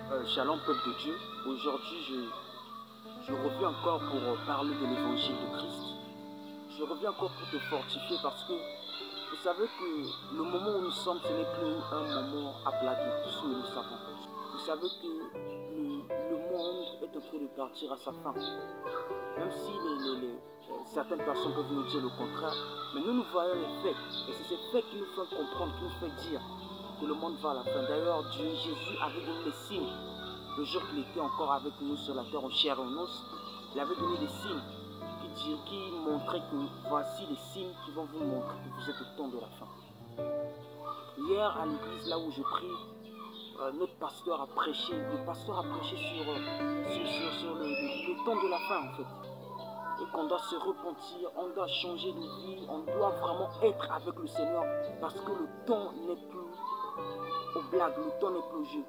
Shalom peuple de Dieu, aujourd'hui je reviens encore pour parler de l'évangile de Christ. Je reviens encore pour te fortifier parce que vous savez que le moment où nous sommes, ce n'est plus un moment à blaguer, tous nous le savons. Vous savez que le monde est en train de partir à sa fin. Même si certaines personnes peuvent nous dire le contraire, mais nous voyons les faits. Et c'est ces faits qui nous font comprendre, qui nous font dire que le monde va à la fin. D'ailleurs, Jésus avait donné des signes. Le jour qu'il était encore avec nous sur la terre en chair et en os, il avait donné des signes qui montraient que voici les signes qui vont vous montrer que vous êtes au temps de la fin. Hier à l'église, là où je prie, notre pasteur a prêché, le pasteur a prêché sur le temps de la fin en fait. Et qu'on doit se repentir, on doit changer de vie, on doit vraiment être avec le Seigneur parce que le temps n'est plus aux blagues, le temps n'est plus au jeu.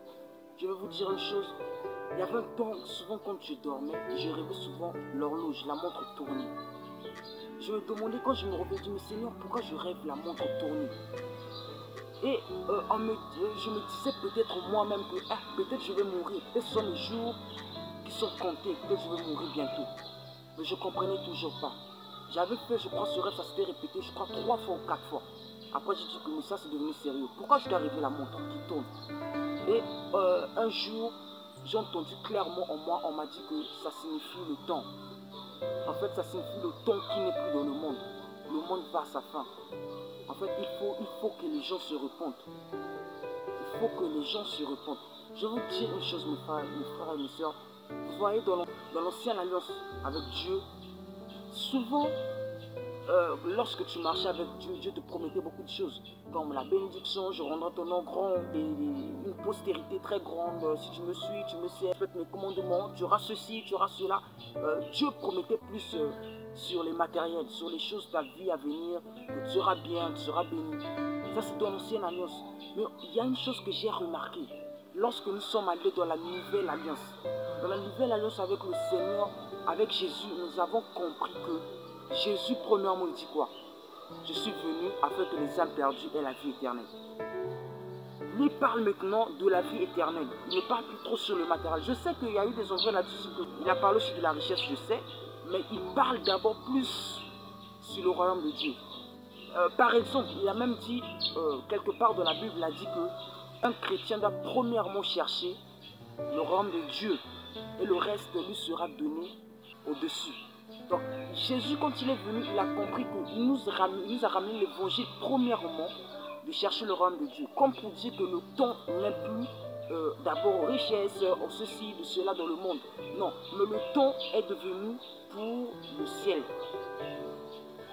Je vais vous dire une chose, il y avait un temps, souvent quand je dormais, je rêvais souvent l'horloge, la montre tournée. Je me demandais quand je me réveillais, mais Seigneur, pourquoi je rêve la montre tournée? Et je me disais peut-être moi-même que peut-être je vais mourir, peut-être ce sont les jours qui sont comptés, peut-être je vais mourir bientôt. Mais je ne comprenais toujours pas. J'avais fait, je crois, ce rêve, ça s'était répété, je crois, 3 fois ou 4 fois. Après, j'ai dit que mais ça, c'est devenu sérieux. Pourquoi je dois rêver la montre qui tourne? Et un jour, j'ai entendu clairement en moi, on m'a dit que ça signifie le temps. En fait, ça signifie le temps qui n'est plus dans le monde. Le monde va à sa fin. En fait, il faut que les gens se repentent. Il faut que les gens se repentent. Je vais vous dire une chose, mes frères et mes soeurs. Vous voyez, dans l'ancienne alliance avec Dieu, souvent, lorsque tu marchais avec Dieu, Dieu te promettait beaucoup de choses, comme la bénédiction, je rendrai ton nom grand, une postérité très grande, si tu me suis, tu me sais, faites mes commandements, tu auras ceci, tu auras cela. Dieu promettait plus sur les matériels, sur les choses de ta vie à venir, que tu seras bien, tu seras béni. Ça, c'est dans l'ancienne alliance. Mais il y a une chose que j'ai remarquée, lorsque nous sommes allés dans la nouvelle alliance, avec le Seigneur, avec Jésus, nous avons compris que Jésus, premièrement, il dit quoi? Je suis venu afin que les âmes perdues aient la vie éternelle. Lui parle maintenant de la vie éternelle. Il ne parle plus trop sur le matériel. Je sais qu'il y a eu des endroits là-dessus, il a parlé aussi de la richesse, je sais, mais il parle d'abord plus sur le royaume de Dieu. Par exemple, il a même dit, quelque part dans la Bible, il a dit qu'un chrétien doit premièrement chercher le royaume de Dieu et le reste lui sera donné au-dessus. Donc Jésus, quand il est venu, il a compris qu'il nous a ramené l'évangile premièrement de chercher le royaume de Dieu. Comme pour dire que le temps n'est plus d'abord aux richesses, aux ceci, de cela dans le monde. Non, mais le temps est devenu pour le ciel.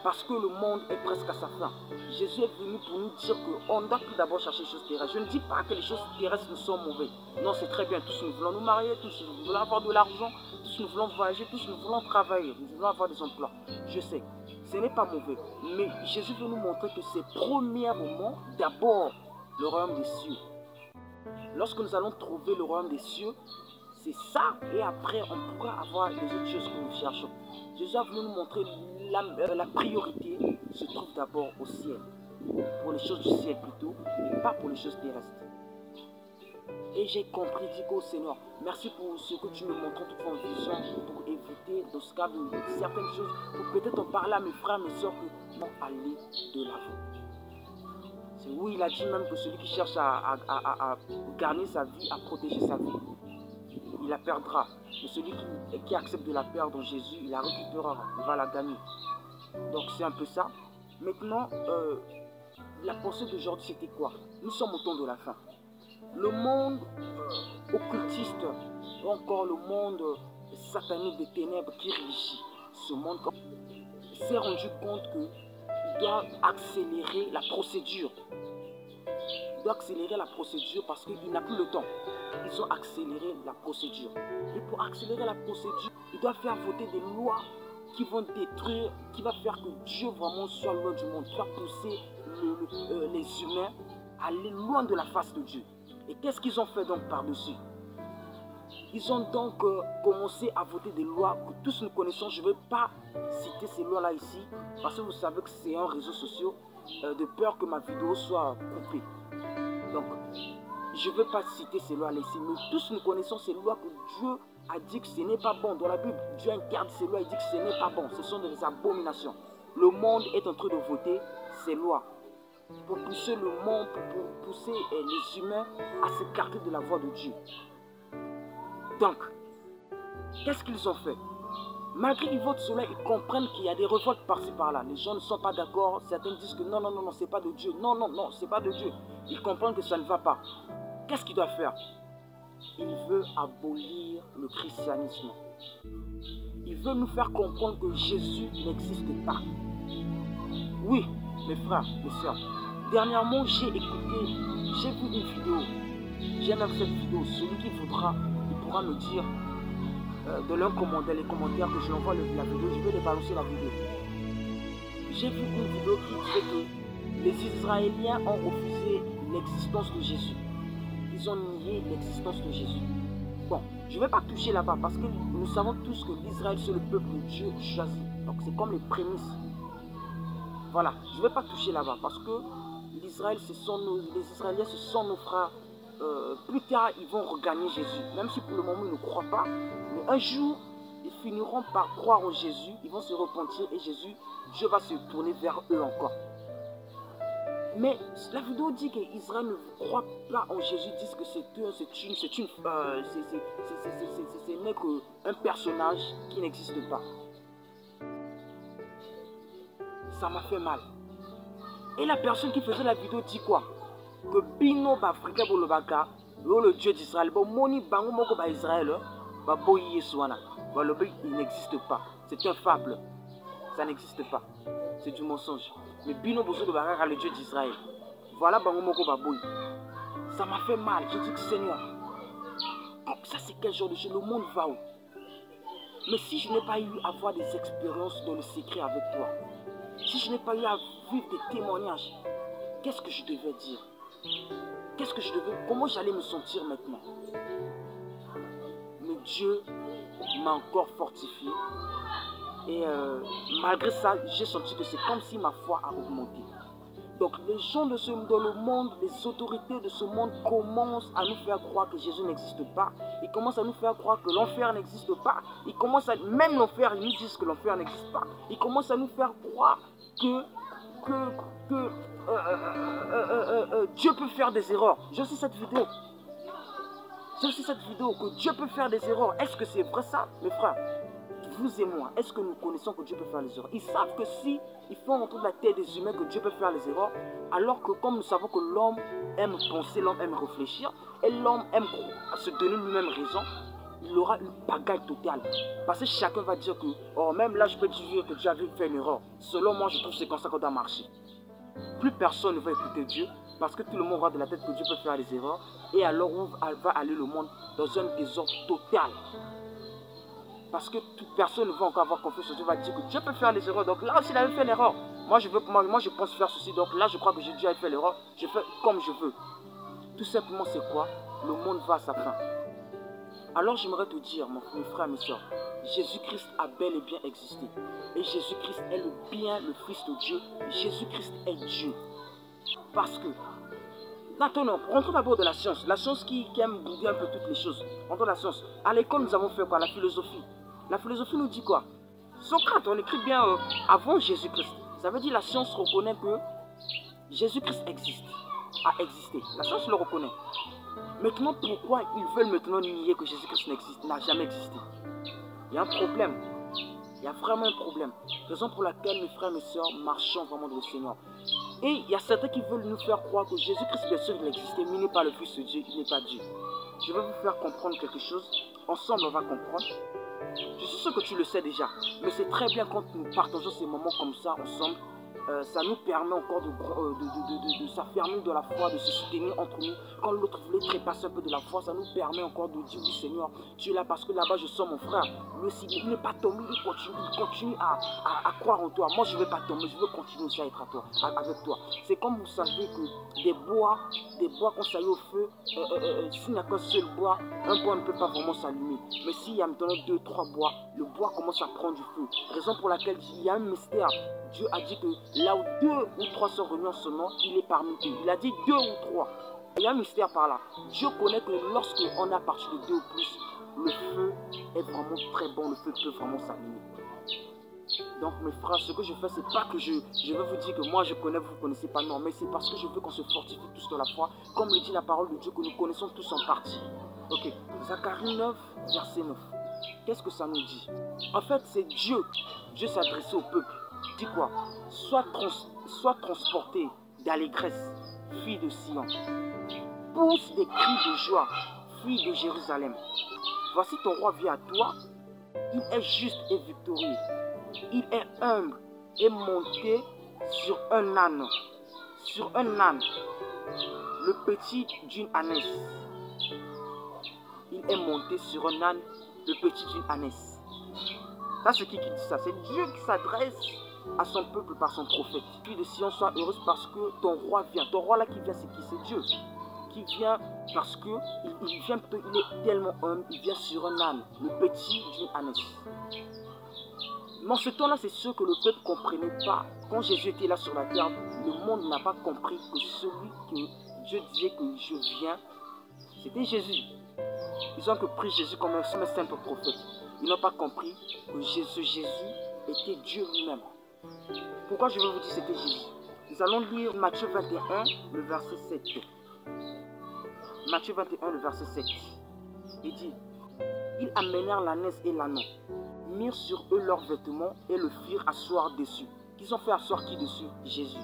Parce que le monde est presque à sa fin. Jésus est venu pour nous dire qu'on ne doit plus d'abord chercher les choses terrestres. Je ne dis pas que les choses terrestres ne sont mauvaises. Non, c'est très bien. Tous nous voulons nous marier, tous nous voulons avoir de l'argent, tous nous voulons voyager, tous nous voulons travailler, nous voulons avoir des emplois. Je sais, ce n'est pas mauvais. Mais Jésus veut nous montrer que c'est premièrement d'abord le royaume des cieux. Lorsque nous allons trouver le royaume des cieux, c'est ça, et après on pourra avoir les autres choses que nous cherchons. Jésus a voulu nous montrer la priorité se trouve d'abord au ciel, pour les choses du ciel plutôt, et pas pour les choses terrestres. Et j'ai compris, dit au Seigneur, merci pour ce que tu me montres en toute en vision, pour éviter dans ce cas certaines choses, pour peut-être en parler à mes frères, mes soeurs, que non, aller de l'avant. C'est où il a dit même que celui qui cherche à gagner sa vie, à protéger sa vie, il la perdra. Mais celui qui accepte de la perdre en Jésus, il la récupérera, il va la gagner. Donc c'est un peu ça. Maintenant, la pensée d'aujourd'hui c'était quoi? Nous sommes au temps de la fin. Le monde occultiste, ou encore le monde satanique des ténèbres qui régit ce monde, s'est rendu compte qu'il doit accélérer la procédure. Il doit accélérer la procédure parce qu'il n'a plus le temps. Ils ont accéléré la procédure. Et pour accélérer la procédure, ils doivent faire voter des lois qui vont détruire, qui va faire que Dieu vraiment soit loin du monde, qui va pousser les humains à aller loin de la face de Dieu. Et qu'est-ce qu'ils ont fait donc par-dessus? Ils ont donc commencé à voter des lois que tous nous connaissons. Je ne vais pas citer ces lois-là ici, parce que vous savez que c'est un réseau social, de peur que ma vidéo soit coupée. Donc, je ne veux pas citer ces lois ici, mais tous nous connaissons ces lois que Dieu a dit que ce n'est pas bon. Dans la Bible, Dieu interdit ces lois et dit que ce n'est pas bon. Ce sont des abominations. Le monde est en train de voter ces lois pour pousser le monde, pour pousser les humains à s'écarter de la voie de Dieu. Donc, qu'est-ce qu'ils ont fait? Malgré qu'ils votent cela, ils comprennent qu'il y a des révoltes par-ci par-là. Les gens ne sont pas d'accord. Certains disent que non, non, non, non, c'est pas de Dieu. Non, non, non, c'est pas de Dieu. Ils comprennent que ça ne va pas. Qu'est-ce qu'ils doivent faire? Ils veulent abolir le christianisme. Ils veulent nous faire comprendre que Jésus n'existe pas. Oui, mes frères, mes soeurs. Dernièrement, j'ai vu une vidéo. J'ai même cette vidéo. Celui qui voudra, il pourra me dire de leur commenter les commentaires que je l'envoie la vidéo. Je vais les balancer la vidéo. J'ai vu une vidéo qui disait que les Israéliens ont refusé l'existence de Jésus. Ils ont nié l'existence de Jésus. Bon, je ne vais pas toucher là-bas parce que nous savons tous que l'Israël, c'est le peuple que Dieu choisit. Donc c'est comme les prémices. Voilà, je ne vais pas toucher là-bas parce que l'Israël, les Israéliens, ce sont nos frères. Plus tard, ils vont regagner Jésus. Même si pour le moment, ils ne croient pas. Mais un jour, ils finiront par croire en Jésus. Ils vont se repentir et Jésus, Dieu va se tourner vers eux encore. Mais la vidéo dit qu'Israël ne croit pas en Jésus, disent que ce n'est qu'un personnage qui n'existe pas. Ça m'a fait mal. Et la personne qui faisait la vidéo dit quoi? Que Bino Bafrika Bolobaka, le Dieu d'Israël, Moni Bango Moko ba Israël, Boyi Yesouana, il n'existe pas. C'est un fable. Ça n'existe pas. C'est du mensonge. Mais Bino Bozo de Baraka, le Dieu d'Israël. Voilà Bango Moko Baboui. Ça m'a fait mal. J'ai dit que Seigneur, ça c'est quel genre de choses? Le monde va où? Mais si je n'ai pas eu à avoir des expériences dans le secret avec toi, si je n'ai pas eu à vivre des témoignages, qu'est-ce que je devais dire? Comment j'allais me sentir maintenant? Mais Dieu m'a encore fortifié. Et malgré ça, j'ai senti que c'est comme si ma foi a augmenté. Donc les gens dans le monde, les autorités de ce monde commencent à nous faire croire que Jésus n'existe pas. Ils commencent à nous faire croire que l'enfer n'existe pas. Ils commencent à, même l'enfer, ils nous disent que l'enfer n'existe pas. Ils commencent à nous faire croire que Dieu peut faire des erreurs. J'ai aussi cette vidéo. Que Dieu peut faire des erreurs. Est-ce que c'est vrai ça, mes frères? Vous et moi, est-ce que nous connaissons que Dieu peut faire les erreurs? Ils savent que si ils font rentrer de la tête des humains que Dieu peut faire les erreurs, alors que comme nous savons que l'homme aime penser, l'homme aime réfléchir, et l'homme aime se donner lui-même raison, il aura une pagaille totale. Parce que chacun va dire que, oh, même là je peux dire que Dieu avait fait une erreur. Selon moi, je trouve que c'est comme ça qu'on doit marcher. Plus personne ne va écouter Dieu, parce que tout le monde aura de la tête que Dieu peut faire des erreurs, et alors où va aller le monde dans un désordre total. Parce que toute personne ne va encore avoir confiance en Dieu, va dire que Dieu peut faire les erreurs. Donc là aussi, il avait fait l'erreur. Moi, je pense faire ceci. Donc là, je crois que Dieu a fait l'erreur. Je fais comme je veux. Tout simplement, c'est quoi? Le monde va à sa fin. Alors, j'aimerais te dire, mes frères, mes soeurs, Jésus-Christ a bel et bien existé. Et Jésus-Christ est le Fils de Dieu. Jésus-Christ est Dieu. Parce que, maintenant, rentrons d'abord de la science. La science qui aime bouger un peu toutes les choses. Rentrons de la science. À l'école, nous avons fait quoi? La philosophie. La philosophie nous dit quoi? Socrate, on écrit bien avant Jésus-Christ. Ça veut dire la science reconnaît que Jésus-Christ existe, a existé. La science le reconnaît. Maintenant, pourquoi ils veulent maintenant nier que Jésus-Christ n'a jamais existé? Il y a un problème. Il y a vraiment un problème. Raison pour laquelle mes frères et mes sœurs marchons vraiment dans le Seigneur. Et il y a certains qui veulent nous faire croire que Jésus-Christ, bien sûr, il existait, mais il n'est pas le Fils de Dieu, il n'est pas Dieu. Je vais vous faire comprendre quelque chose. Ensemble, on va comprendre. Je suis sûr que tu le sais déjà, mais c'est très bien quand nous partageons ces moments comme ça ensemble. Ça nous permet encore de s'affirmer de la foi, de se soutenir entre nous. Quand l'autre voulait trépasser un peu de la foi, ça nous permet encore de dire oui Seigneur, tu es là parce que là-bas je sens mon frère. Lui aussi, il n'est pas tombé, il continue à croire en toi. Moi je ne vais pas tomber, je veux continuer aussi à être avec toi. C'est comme vous savez que des bois quand ça y est au feu, s'il n'y a qu'un seul bois, un bois ne peut pas vraiment s'allumer. Mais s'il y a maintenant 2, 3 bois, le bois commence à prendre du feu. Raison pour laquelle il y a un mystère. Dieu a dit que là où 2 ou 3 sont réunis en son nom, il est parmi eux. Il a dit 2 ou 3. Il y a un mystère par là. Dieu connaît que lorsque on est à partir de 2 ou plus, le feu est vraiment très bon, le feu peut vraiment s'allumer. Donc mes frères, ce que je fais, c'est pas que je veux vous dire que moi je connais, vous ne connaissez pas, non, mais c'est parce que je veux qu'on se fortifie tous dans la foi, comme le dit la parole de Dieu que nous connaissons tous en partie. Ok, Zacharie 9, verset 9. Qu'est-ce que ça nous dit? En fait, c'est Dieu. Dieu s'adressait au peuple. Il dit quoi? Sois transporté d'allégresse, fille de Sion. Pousse des cris de joie, fille de Jérusalem. Voici ton roi vient à toi. Il est juste et victorieux. Il est humble et monté sur un âne. Sur un âne, le petit d'une ânesse. Il est monté sur un âne, le petit d'une ânesse. Ça, c'est qui dit ça? C'est Dieu qui s'adresse à son peuple par son prophète. Fille de Sion, sois heureuse parce que ton roi vient. Ton roi là qui vient, c'est qui? C'est Dieu. Qui vient parce que il est tellement humble, il vient sur un âne, le petit d'une ânesse. Mais en ce temps-là, c'est sûr que le peuple ne comprenait pas. Quand Jésus était là sur la terre, le monde n'a pas compris que celui que Dieu disait que je viens, c'était Jésus. Ils ont que pris Jésus comme un simple prophète. Ils n'ont pas compris que ce Jésus était Dieu lui-même. Pourquoi je veux vous dire que c'était Jésus? Nous allons lire Matthieu 21, le verset 7. Matthieu 21, le verset 7. Il dit, ils amenèrent l'ânesse et l'ânon, mirent sur eux leurs vêtements et le firent asseoir dessus. Qu'ils ont fait asseoir qui dessus? Jésus.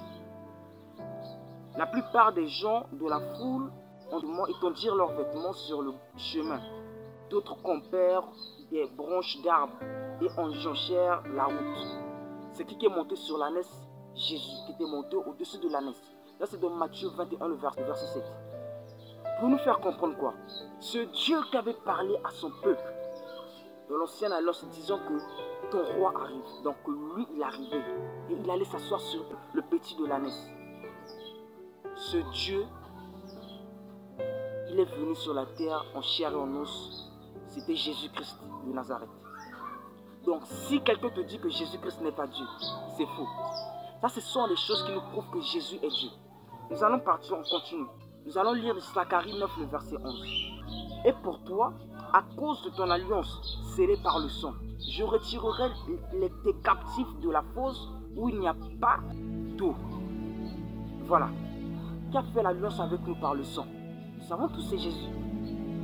La plupart des gens de la foule ont étendirent leurs vêtements sur le chemin. D'autres compèrent des branches d'arbres et enjonchèrent la route. C'est qui est monté sur l'ânesse? Jésus, qui était monté au-dessus de l'ânesse. Là, c'est dans Matthieu 21, le verset 7. Pour nous faire comprendre quoi? Ce Dieu qui avait parlé à son peuple dans l'ancienne alliance, disant que ton roi arrive. Donc lui, il arrivait. Et il allait s'asseoir sur le petit de l'ânesse. Ce Dieu, il est venu sur la terre en chair et en os. C'était Jésus-Christ de Nazareth. Donc si quelqu'un te dit que Jésus-Christ n'est pas Dieu, c'est faux. Ça, ce sont les choses qui nous prouvent que Jésus est Dieu. Nous allons partir, on continue. Nous allons lire Zacharie 9, le verset 11. Et pour toi, à cause de ton alliance scellée par le sang, je retirerai tes captifs de la fosse où il n'y a pas d'eau. Voilà. Qui a fait l'alliance avec nous par le sang? Nous savons tous c'est Jésus.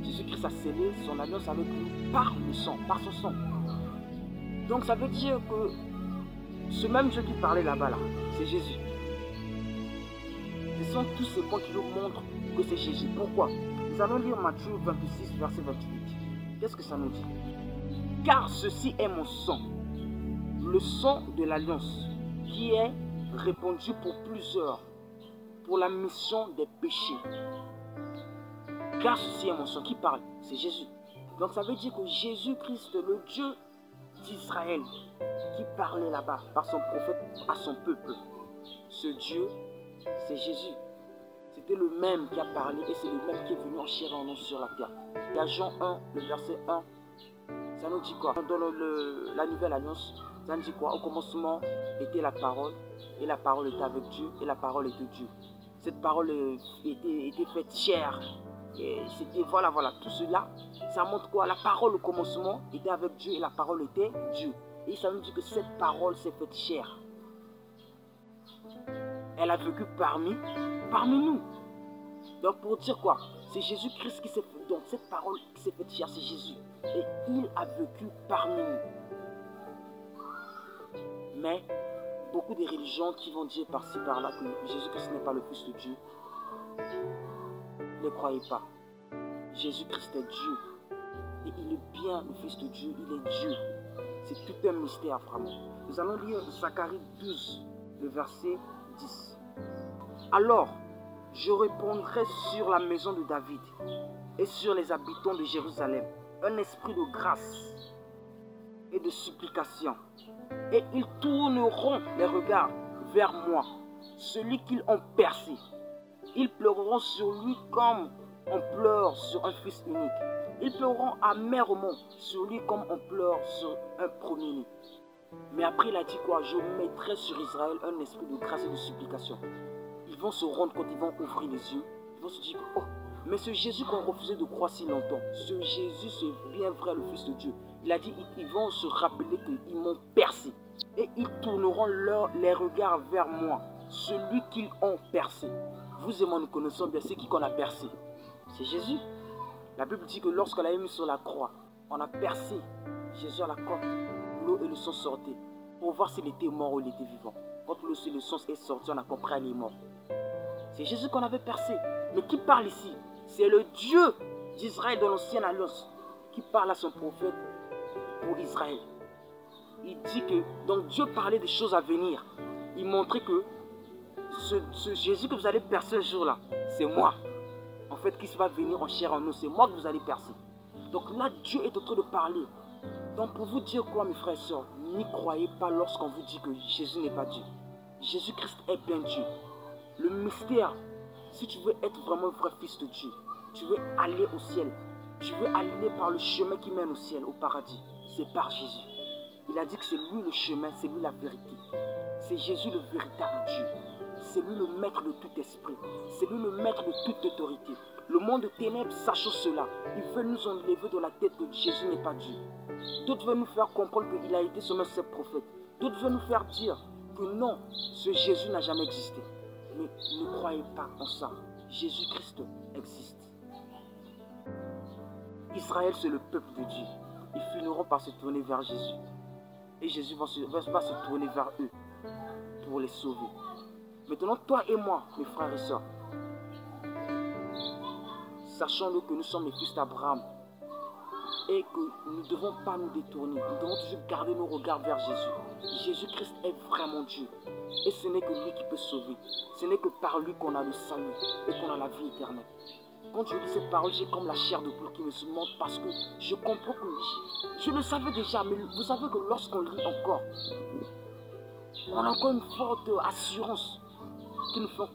Jésus-Christ a scellé son alliance avec nous par le sang, par son sang. Donc ça veut dire que ce même Dieu qui parlait là-bas, là, c'est Jésus. Ce sont tous ces points qui nous montrent que c'est Jésus. Pourquoi? Nous allons lire Matthieu 26, verset 28. Qu'est-ce que ça nous dit? Car ceci est mon sang, le sang de l'alliance, qui est répandu pour plusieurs, pour la mission des péchés. Car ceci est mon sang. Qui parle? C'est Jésus. Donc ça veut dire que Jésus-Christ, le Dieu d'Israël, qui parlait là-bas par son prophète à son peuple, ce Dieu, c'est Jésus. C'était le même qui a parlé et c'est le même qui est venu en chair et en os sur la terre. Il y a Jean 1, le verset 1. Ça nous dit quoi? Dans la nouvelle alliance, ça nous dit quoi? Au commencement était la parole et la parole était avec Dieu et la parole était Dieu. Cette parole était faite chair. C'était voilà, tout cela, ça montre quoi? La parole au commencement était avec Dieu et la parole était Dieu. Et ça nous dit que cette parole s'est faite chair. Elle a vécu parmi nous. Donc pour dire quoi? C'est Jésus-Christ qui s'est fait. Donc cette parole qui s'est faite chair, c'est Jésus. Et il a vécu parmi nous. Mais beaucoup de religions qui vont dire par-ci par-là que Jésus-Christ n'est pas le Fils de Dieu, ne croyez pas. Jésus-Christ est Dieu. Et il est bien le Fils de Dieu, il est Dieu. C'est tout un mystère vraiment. Nous allons lire Zacharie 12, le verset 10. Alors, je répondrai sur la maison de David et sur les habitants de Jérusalem un esprit de grâce et de supplication. Et ils tourneront les regards vers moi, celui qu'ils ont percé. Ils pleureront sur lui comme on pleure sur un fils unique. Ils pleureront amèrement sur lui comme on pleure sur un premier-né. Mais après il a dit quoi? Je mettrai sur Israël un esprit de grâce et de supplication. Ils vont se rendre compte, ils vont ouvrir les yeux, ils vont vont se dire, oh, mais ce Jésus qu'on refusait de croire si longtemps, ce Jésus, c'est bien vrai le Fils de Dieu. Il a dit, ils vont se rappeler qu'ils m'ont percé. Et ils tourneront les regards vers moi, celui qu'ils ont percé. Vous et moi, nous connaissons bien, c'est qui qu'on a percé? C'est Jésus. La Bible dit que lorsqu'on l'a mis sur la croix, on a percé Jésus à la côte. L'eau et le sang sortaient pour voir s'il était mort ou il était vivant. Quand l'eau et le sang est sorti, on a compris qu'il est mort. C'est Jésus qu'on avait percé. Mais qui parle ici? C'est le Dieu d'Israël de l'ancienne alliance qui parle à son prophète pour Israël. Il dit que donc Dieu parlait des choses à venir. Il montrait que ce Jésus que vous allez percer ce jour-là, c'est moi. En fait, qui va venir en chair en nous, c'est moi que vous allez percer. Donc là, Dieu est en train de parler. Donc pour vous dire quoi, mes frères et sœurs, n'y croyez pas lorsqu'on vous dit que Jésus n'est pas Dieu. Jésus-Christ est bien Dieu. Le mystère, si tu veux être vraiment un vrai fils de Dieu, tu veux aller au ciel, tu veux aller par le chemin qui mène au ciel, au paradis, c'est par Jésus. Il a dit que c'est lui le chemin, c'est lui la vérité. C'est Jésus le véritable Dieu. C'est lui le maître de tout esprit. C'est lui le maître de toute autorité. Le monde de ténèbres, sachant cela, il veut nous enlever de la tête que Jésus n'est pas Dieu. D'autres veulent nous faire comprendre qu'il a été seulement ce prophète. D'autres veulent nous faire dire que non, ce Jésus n'a jamais existé. Mais ne croyez pas en ça. Jésus-Christ existe. Israël, c'est le peuple de Dieu. Ils finiront par se tourner vers Jésus. Et Jésus va se tourner vers eux pour les sauver. Maintenant, toi et moi, mes frères et sœurs, sachons-le que nous sommes les fils d'Abraham et que nous ne devons pas nous détourner. Nous devons toujours garder nos regards vers Jésus. Jésus-Christ est vraiment Dieu. Et ce n'est que lui qui peut sauver. Ce n'est que par lui qu'on a le salut et qu'on a la vie éternelle. Quand je lis cette parole, j'ai comme la chair de poule qui me se monte parce que je comprends que je le savais déjà, mais vous savez que lorsqu'on lit encore, on a encore une forte assurance qui nous fait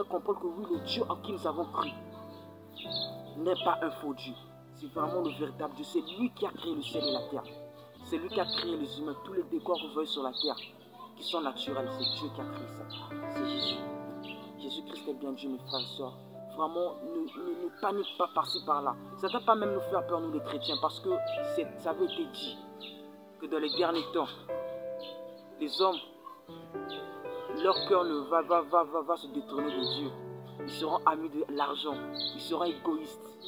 comprendre que oui, le Dieu en qui nous avons cru n'est pas un faux Dieu. C'est vraiment le véritable Dieu. C'est lui qui a créé le ciel et la terre. C'est lui qui a créé les humains. Tous les décors que vous voyez sur la terre qui sont naturels, c'est Dieu qui a créé ça. C'est Jésus. Jésus-Christ est bien Dieu, mes frères et sœurs. Vraiment, ne panique pas par-ci, par-là. Ça ne doit pas même nous faire peur, nous les chrétiens, parce que ça avait été dit que dans les derniers temps, les hommes, leur cœur va se détourner de Dieu. Ils seront amis de l'argent. Ils seront égoïstes.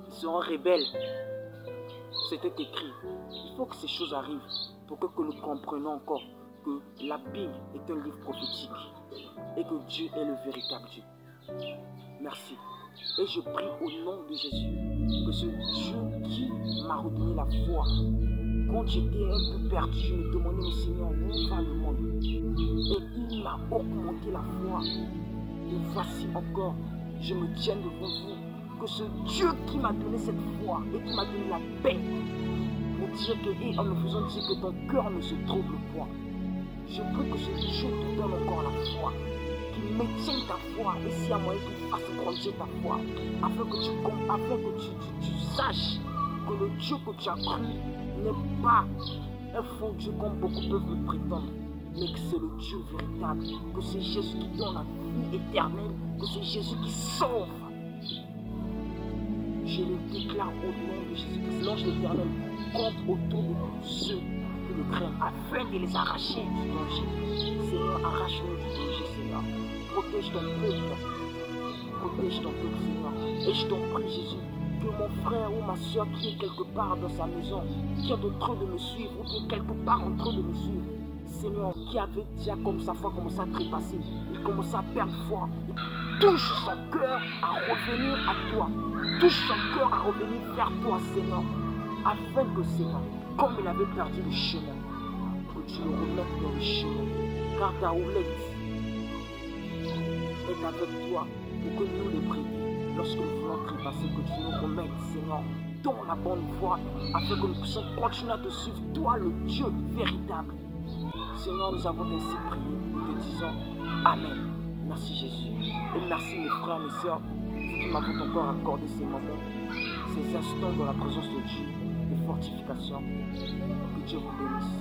Ils seront rebelles. C'était écrit. Il faut que ces choses arrivent pour que nous comprenions encore que la Bible est un livre prophétique et que Dieu est le véritable Dieu. Merci. Et je prie au nom de Jésus que ce Dieu qui m'a redonné la foi, quand j'étais un peu perdu, je me demandais, mais Seigneur, où va le monde? Et il m'a augmenté la foi. Et voici encore, je me tiens devant vous, que ce Dieu qui m'a donné cette foi et qui m'a donné la paix, me dire que, et en me faisant dire que ton cœur ne se trouble point, je prie que ce Dieu te donne encore la foi, qu'il maintienne ta foi, et s'il y a moyen qu'il fasse grandir ta foi, afin que tu saches que le Dieu que tu as cru n'est pas un faux Dieu comme beaucoup peuvent le prétendre, mais que c'est le Dieu véritable, que c'est Jésus qui donne la vie éternelle, que c'est Jésus qui sauve. Je le déclare au nom de Jésus-Christ. L'ange éternel compte autour de tous ceux qui le craignent, afin de les arracher du danger. Seigneur, arrache-nous du danger, Seigneur. Protège ton peuple. Protège ton peuple, Seigneur. Et je t'en prie, Jésus, que mon frère ou ma soeur qui est quelque part dans sa maison, qui est en train de me suivre, ou qui est quelque part en train de me suivre, Seigneur, qui avait déjà comme sa foi commencé à trépasser, il commençait à perdre foi, touche son cœur à revenir à toi, touche son cœur à revenir vers toi, Seigneur, afin que, Seigneur, comme il avait perdu le chemin, que tu le remettes dans le chemin, car ta houlette est avec toi pour que nous les brebis, lorsque nous voulons trépasser, que tu nous remettes, Seigneur, dans la bonne voie, afin que nous puissions continuer à te suivre, toi le Dieu véritable. Seigneur, nous avons ainsi prié, nous te disons Amen. Merci Jésus. Et merci mes frères, mes sœurs, qui m'avez encore accordé ces moments, ces instants dans la présence de Dieu, de fortification. Que Dieu vous bénisse.